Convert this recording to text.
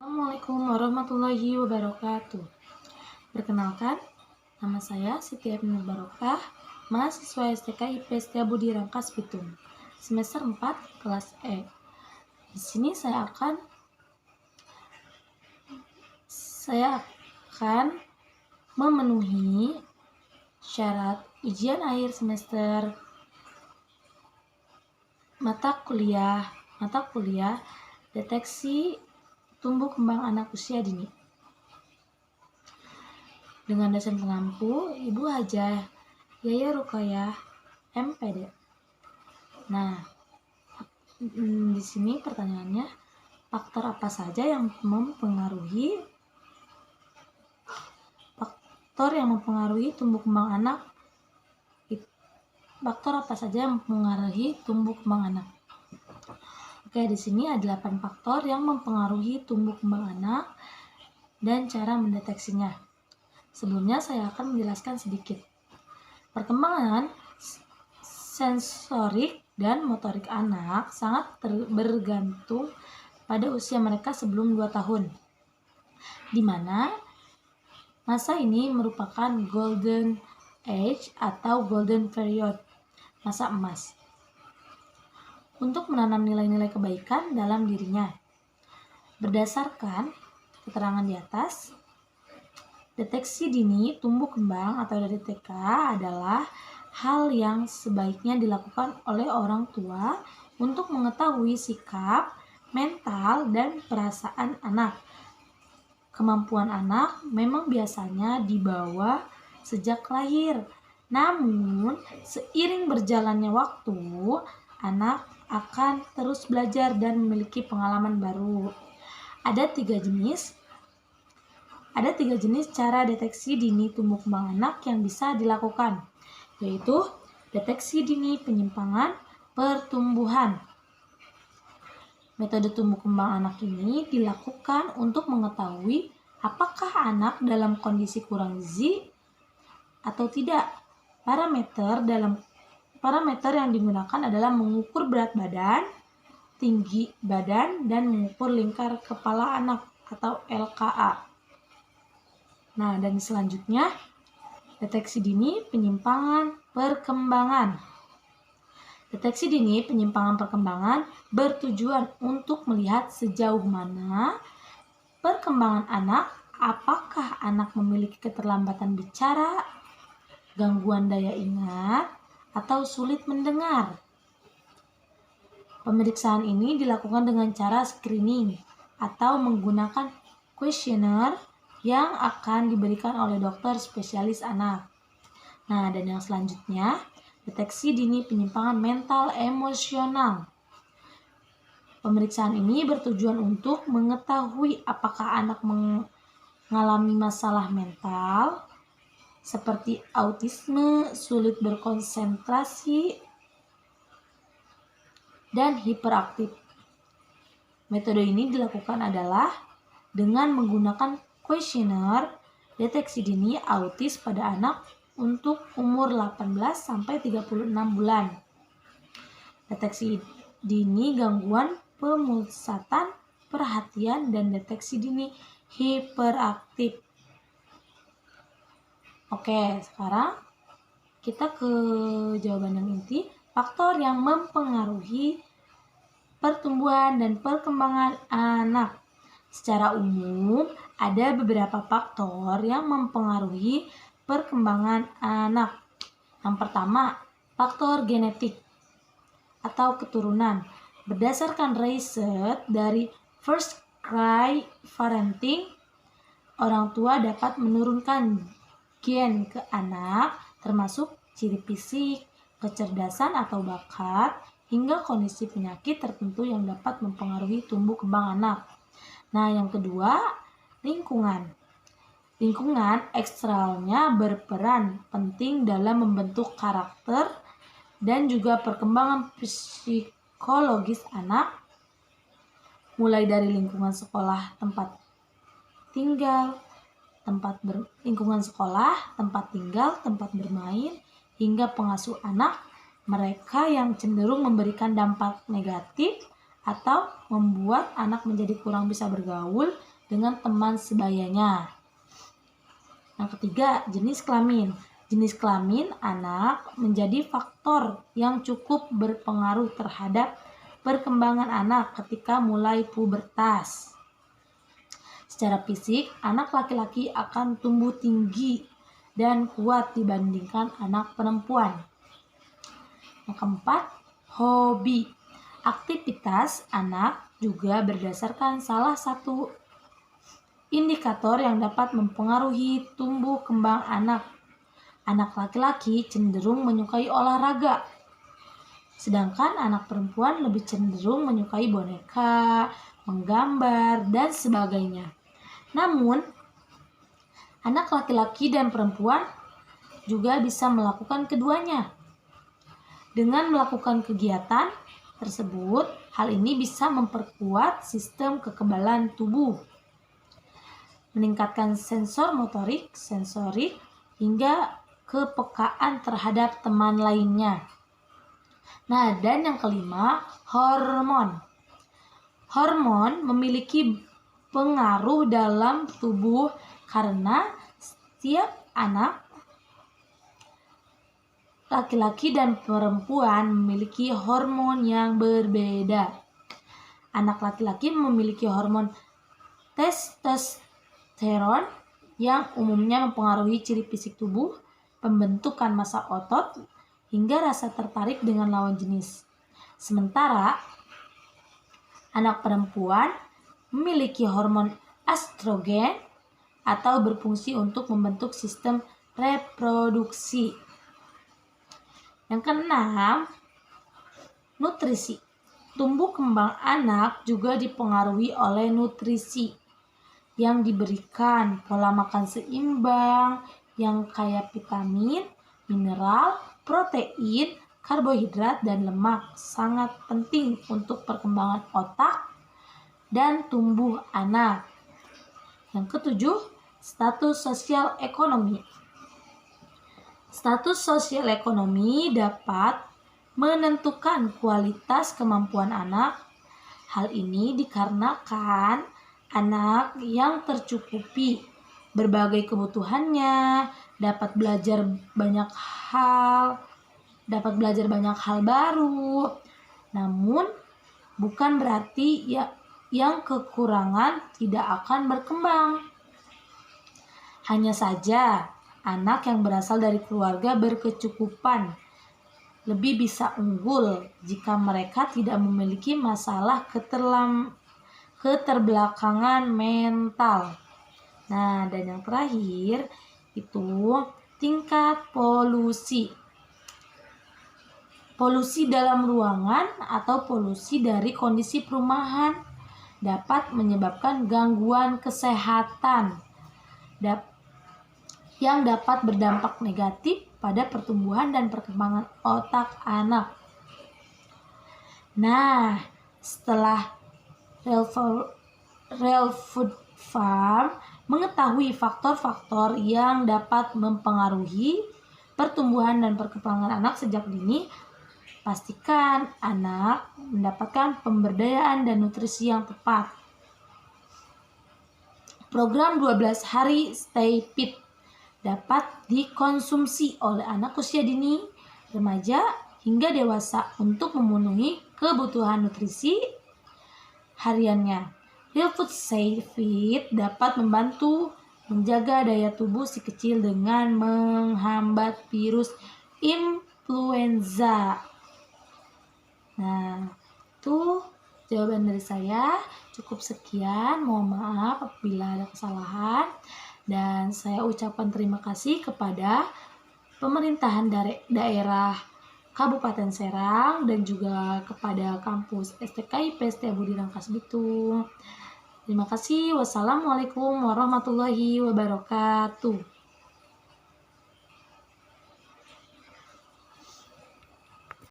Assalamualaikum warahmatullahi wabarakatuh. Perkenalkan, nama saya Siti Nur Barokah, mahasiswa STK IP Setiabudi Rangkas Bitung, semester 4 kelas E. Di sini saya akan memenuhi syarat ujian akhir semester mata kuliah deteksi tumbuh kembang anak usia dini dengan dosen pengampu Ibu Hajah Yaya Rukayah MPD. Nah, di sini pertanyaannya, faktor apa saja yang mempengaruhi tumbuh kembang anak? Faktor apa saja yang mempengaruhi tumbuh kembang anak? Oke, di sini ada 8 faktor yang mempengaruhi tumbuh kembang anak dan cara mendeteksinya. Sebelumnya saya akan menjelaskan sedikit. Perkembangan sensorik dan motorik anak sangat bergantung pada usia mereka sebelum 2 tahun, di mana masa ini merupakan golden age atau golden period, masa emas, untuk menanam nilai-nilai kebaikan dalam dirinya. Berdasarkan keterangan di atas, deteksi dini tumbuh kembang atau DTK adalah hal yang sebaiknya dilakukan oleh orang tua untuk mengetahui sikap, mental, dan perasaan anak. Kemampuan anak memang biasanya dibawa sejak lahir, namun seiring berjalannya waktu, anak akan terus belajar dan memiliki pengalaman baru. Ada tiga jenis cara deteksi dini tumbuh kembang anak yang bisa dilakukan, yaitu deteksi dini penyimpangan pertumbuhan. Metode tumbuh kembang anak ini dilakukan untuk mengetahui apakah anak dalam kondisi kurang gizi atau tidak. Parameter yang digunakan adalah mengukur berat badan, tinggi badan, dan mengukur lingkar kepala anak atau LKA. Nah, dan selanjutnya deteksi dini penyimpangan perkembangan. Deteksi dini penyimpangan perkembangan bertujuan untuk melihat sejauh mana perkembangan anak, apakah anak memiliki keterlambatan bicara, gangguan daya ingat, atau sulit mendengar. Pemeriksaan ini dilakukan dengan cara screening atau menggunakan kuesioner yang akan diberikan oleh dokter spesialis anak. Nah, dan yang selanjutnya, deteksi dini penyimpangan mental emosional. Pemeriksaan ini bertujuan untuk mengetahui apakah anak mengalami masalah mental seperti autisme, sulit berkonsentrasi, dan hiperaktif. Metode ini dilakukan adalah dengan menggunakan kuesioner deteksi dini autis pada anak untuk umur 18-36 bulan. Deteksi dini gangguan pemusatan perhatian dan deteksi dini hiperaktif. Oke, sekarang kita ke jawaban yang inti. Faktor yang mempengaruhi pertumbuhan dan perkembangan anak. Secara umum, ada beberapa faktor yang mempengaruhi perkembangan anak. Yang pertama, faktor genetik atau keturunan. Berdasarkan riset dari First Cry Parenting, orang tua dapat menurunkan gen ke anak, termasuk ciri fisik, kecerdasan atau bakat, hingga kondisi penyakit tertentu yang dapat mempengaruhi tumbuh kembang anak. Nah, yang kedua, lingkungan. Lingkungan eksternalnya berperan penting dalam membentuk karakter dan juga perkembangan psikologis anak, mulai dari lingkungan sekolah, tempat tinggal, tempat bermain, hingga pengasuh anak, mereka yang cenderung memberikan dampak negatif atau membuat anak menjadi kurang bisa bergaul dengan teman sebayanya. Yang ketiga, jenis kelamin. Jenis kelamin anak menjadi faktor yang cukup berpengaruh terhadap perkembangan anak ketika mulai pubertas. Secara fisik, anak laki-laki akan tumbuh tinggi dan kuat dibandingkan anak perempuan. Yang keempat, hobi. Aktivitas anak juga berdasarkan salah satu indikator yang dapat mempengaruhi tumbuh kembang anak. Anak laki-laki cenderung menyukai olahraga, sedangkan anak perempuan lebih cenderung menyukai boneka, menggambar, dan sebagainya. Namun, anak laki-laki dan perempuan juga bisa melakukan keduanya. Dengan melakukan kegiatan tersebut, hal ini bisa memperkuat sistem kekebalan tubuh, meningkatkan sensor motorik, sensorik, hingga kepekaan terhadap teman lainnya. Nah, dan yang kelima, hormon. Hormon memiliki pengaruh dalam tubuh karena setiap anak laki-laki dan perempuan memiliki hormon yang berbeda. Anak laki-laki memiliki hormon testosteron yang umumnya mempengaruhi ciri fisik tubuh, pembentukan massa otot, hingga rasa tertarik dengan lawan jenis. Sementara anak perempuan memiliki hormon estrogen atau berfungsi untuk membentuk sistem reproduksi. Yang keenam, nutrisi. Tumbuh kembang anak juga dipengaruhi oleh nutrisi yang diberikan, pola makan seimbang yang kaya vitamin, mineral, protein, karbohidrat, dan lemak sangat penting untuk perkembangan otak dan tumbuh anak. Yang ketujuh, status sosial ekonomi. Status sosial ekonomi dapat menentukan kualitas kemampuan anak. Hal ini dikarenakan anak yang tercukupi berbagai kebutuhannya dapat belajar banyak hal baru. Namun bukan berarti yang kekurangan tidak akan berkembang. Hanya saja anak yang berasal dari keluarga berkecukupan lebih bisa unggul jika mereka tidak memiliki masalah keterbelakangan mental. Nah, dan yang terakhir itu tingkat polusi. Polusi dalam ruangan atau polusi dari kondisi perumahan dapat menyebabkan gangguan kesehatan yang dapat berdampak negatif pada pertumbuhan dan perkembangan otak anak. Nah, setelah Real Food Farm mengetahui faktor-faktor yang dapat mempengaruhi pertumbuhan dan perkembangan anak sejak dini, pastikan anak mendapatkan pemberdayaan dan nutrisi yang tepat. Program 12 hari Stay Fit dapat dikonsumsi oleh anak usia dini, remaja, hingga dewasa untuk memenuhi kebutuhan nutrisi hariannya. Real Food Stay Fit dapat membantu menjaga daya tubuh si kecil dengan menghambat virus influenza. Nah, itu jawaban dari saya. Cukup sekian, mohon maaf apabila ada kesalahan. Dan saya ucapkan terima kasih kepada pemerintahan daerah Kabupaten Serang dan juga kepada kampus STKIP Setiabudi Rangkas Bitung. Terima kasih. Wassalamualaikum warahmatullahi wabarakatuh.